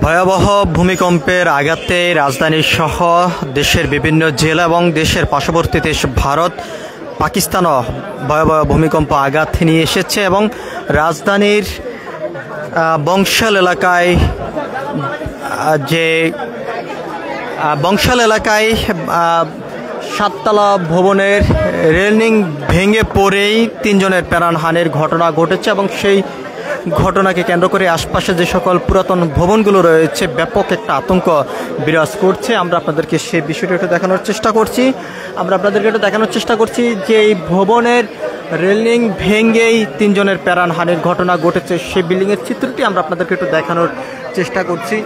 ভয়াবহ ভূমিকম্পের আঘাতে রাজধানী সহ দেশের বিভিন্ন জেলা এবং দেশের পার্শ্ববর্তী দেশ ভারত পাকিস্তানও ভয়াবহ ভূমিকম্প আঘাত নিয়ে এসেছে এবং রাজধানীর বংশাল এলাকায় সাততলা ভবনের রেলিং ভেঙে পড়েই তিনজনের প্রাণহানির ঘটনা ঘটেছে এবং সেই ঘটনাকে কেন্দ্র করে আশপাশে যে সকল পুরাতন ভবনগুলো রয়েছে ব্যাপক একটা আতঙ্ক বিরাজ করছে। আমরা আপনাদেরকে সেই বিষয়টা একটু দেখানোর চেষ্টা করছি যে এই ভবনের রেলিং ভেঙেই তিনজনের প্রাণহানির ঘটনা ঘটেছে। সেই বিল্ডিংয়ের চিত্রটি আমরা আপনাদেরকে একটু দেখানোর চেষ্টা করছি।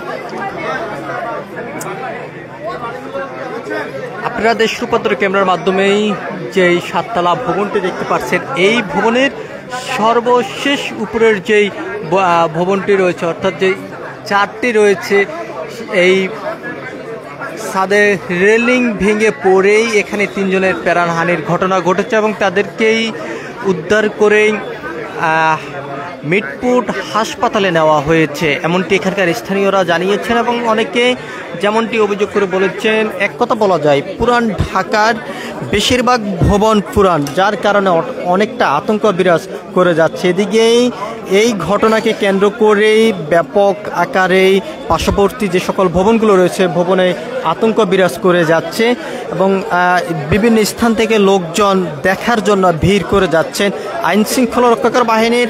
আপনারা দেশ রূপান্তর ক্যামেরার মাধ্যমেই যে সাততলা ভবনটি দেখতে পাচ্ছেন, এই ভবনের সর্বশেষ উপরের যেই ভবনটি রয়েছে, অর্থাৎ যে চারটি রয়েছে, এই ছাদের রেলিং ভেঙে পড়েই এখানে তিনজনের প্রাণহানির ঘটনা ঘটেছে এবং তাদেরকেই উদ্ধার করেই মিটপুর হাসপাতালে নেওয়া হয়েছে, এমনটি এখানকার স্থানীয়রা জানিয়েছেন এবং অনেকে যেমনটি অভিযোগ করে বলেছেন। এক কথা বলা যায়, পুরান ঢাকার বেশিরভাগ ভবন পুরান, যার কারণে অনেকটা আতঙ্ক বিরাজ করে যাচ্ছে। এদিকেই এই ঘটনাকে কেন্দ্র করেই ব্যাপক আকারেই পার্শ্ববর্তী যে সকল ভবনগুলো রয়েছে ভবনে আতঙ্ক বিরাজ করে যাচ্ছে এবং বিভিন্ন স্থান থেকে লোকজন দেখার জন্য ভিড় করে যাচ্ছেন। আইন শৃঙ্খলা রক্ষাকারী বাহিনীর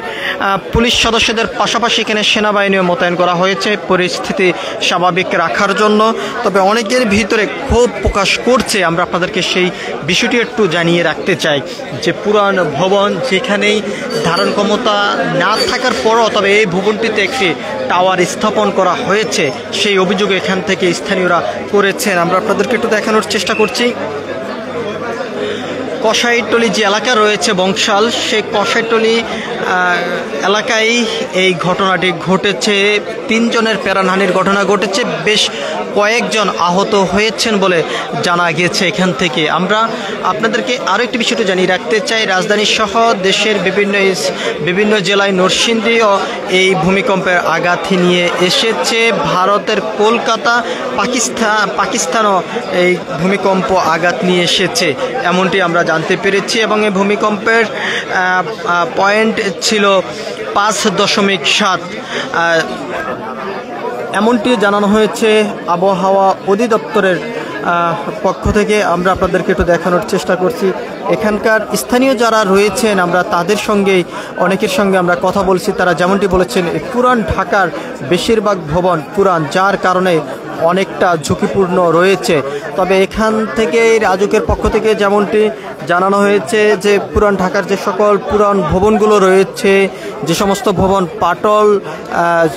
পুলিশ সদস্যদের পাশাপাশি এখানে সেনাবাহিনীও মোতায়েন করা হয়েছে পরিস্থিতি স্বাভাবিক রাখার জন্য। তবে অনেকের ভিতরে ক্ষোভ প্রকাশ করছে। আমরা আপনাদেরকে সেই বিষয়টি একটু জানিয়ে রাখতে চাই যে পুরান ভবন, যেখানেই ধারণ ক্ষমতা না থাকার পরও তবে এই ভবনটিতে একটি টাওয়ার স্থাপন করা হয়েছে, সেই অভিযোগ এখান থেকে স্থানীয়রা করেছেন। আমরা আপনাদেরকে একটু দেখানোর চেষ্টা করছি। কসাইটলি যে এলাকা রয়েছে বংশাল, সেই কসাইটলি এলাকায় এই ঘটনাটি ঘটেছে। তিনজনের প্রাণহানির ঘটনা ঘটেছে, বেশ কয়েকজন আহত হয়েছেন বলে জানা গেছে। এখান থেকে আমরা আপনাদেরকে আরও একটি বিষয়টি জানিয়ে রাখতে চাই, রাজধানী সহ দেশের বিভিন্ন জেলায় নরসিংদীও এই ভূমিকম্পের আঘাত নিয়ে এসেছে। ভারতের কলকাতা, পাকিস্তানও এই ভূমিকম্প আঘাত নিয়ে এসেছে, এমনটি আমরা জানতে পেরেছি এবং এই ভূমিকম্পের পয়েন্ট ছিল 5.7, এমনটি জানানো হয়েছে আবহাওয়া অধিদপ্তরের পক্ষ থেকে। আমরা আপনাদেরকে একটু দেখানোর চেষ্টা করছি। এখানকার স্থানীয় যারা রয়েছেন আমরা তাদের সঙ্গেই অনেকের সঙ্গে আমরা কথা বলছি, তারা যেমনটি বলেছেন পুরান ঢাকার বেশিরভাগ ভবন পুরান, যার কারণে অনেকটা ঝুঁকিপূর্ণ রয়েছে। তবে এখান থেকে রাজুকের পক্ষ থেকে যেমনটি জানানো হয়েছে যে পুরান ঢাকার যে সকল পুরান ভবনগুলো রয়েছে, যে সমস্ত ভবন পাটল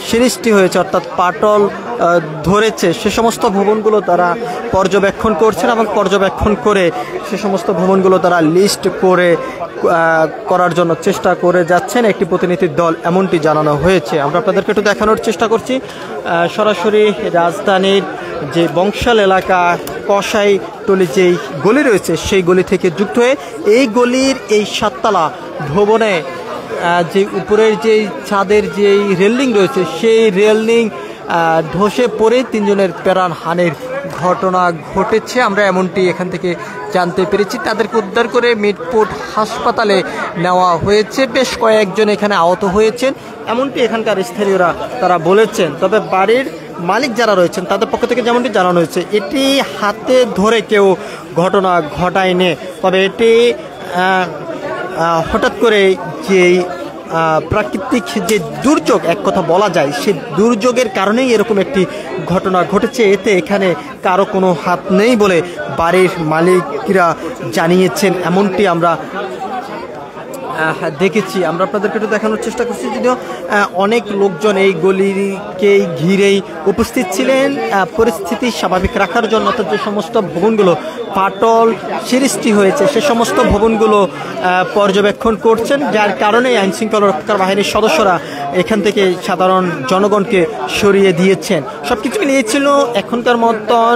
সৃষ্টি হয়েছে অর্থাৎ পাটল ধরেছে, সে সমস্ত ভবনগুলো তারা পর্যবেক্ষণ করছেন এবং পর্যবেক্ষণ করে সে সমস্ত ভবনগুলো তারা লিস্ট করার জন্য চেষ্টা করে যাচ্ছেন একটি প্রতিনিধি দল, এমনটি জানানো হয়েছে। আমরা আপনাদেরকে একটু দেখানোর চেষ্টা করছি সরাসরি রাজধানীর যে বংশাল এলাকা কসাইটলি যেই গলি রয়েছে সেই গলি থেকে যুক্ত হয়ে এই গলির এই সাততলা ভবনে যে উপরের যেই ছাদের যেই রেলিং রয়েছে সেই রেলিং ধসে পড়ে তিনজনের প্রাণহানির ঘটনা ঘটেছে। আমরা এমনটি এখান থেকে জানতে পেরেছি। তাদেরকে উদ্ধার করে মিটপুর হাসপাতালে নেওয়া হয়েছে, বেশ কয়েকজন এখানে আহত হয়েছেন, এমনটি এখানকার স্থানীয়রা তারা বলেছেন। তবে বাড়ির মালিক যারা রয়েছেন তাদের পক্ষ থেকে যেমনটি জানানো হয়েছে, এটি হাতে ধরে কেউ ঘটনা ঘটায়নি, তবে এটি হঠাৎ করে যেই প্রাকৃতিক যে দুর্যোগ এক কথা বলা যায়, সেই দুর্যোগের কারণেই এরকম একটি ঘটনা ঘটেছে। এতে এখানে কারো কোনো হাত নেই বলে বাড়ির মালিকরা জানিয়েছেন, এমনটি আমরা দেখেছি। আমরা আপনাদেরকে একটু দেখানোর চেষ্টা করছি, যদিও অনেক লোকজন এই গলিকেই ঘিরেই উপস্থিত ছিলেন পরিস্থিতি স্বাভাবিক রাখার জন্য। অর্থাৎ যে সমস্ত ভবনগুলো পাটল সৃষ্টি হয়েছে সে সমস্ত ভবনগুলো পর্যবেক্ষণ করছেন, যার কারণে আইন শৃঙ্খলা রক্ষাকারী বাহিনীর সদস্যরা এখান থেকে সাধারণ জনগণকে সরিয়ে দিয়েছেন। সব কিছু নিয়েছিল এখনকার মতন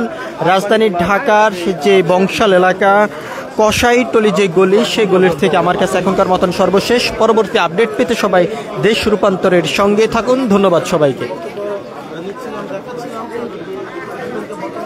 রাজধানী ঢাকার যে বংশাল এলাকা কসাইটলি যে গলি, সেই গলির থেকে আমার কাছে এখনকার মতন সর্বশেষ। পরবর্তী আপডেট পেতে সবাই দেশ রূপান্তরের সঙ্গে থাকুন। ধন্যবাদ সবাইকে। দেখাচ্ছিলাম।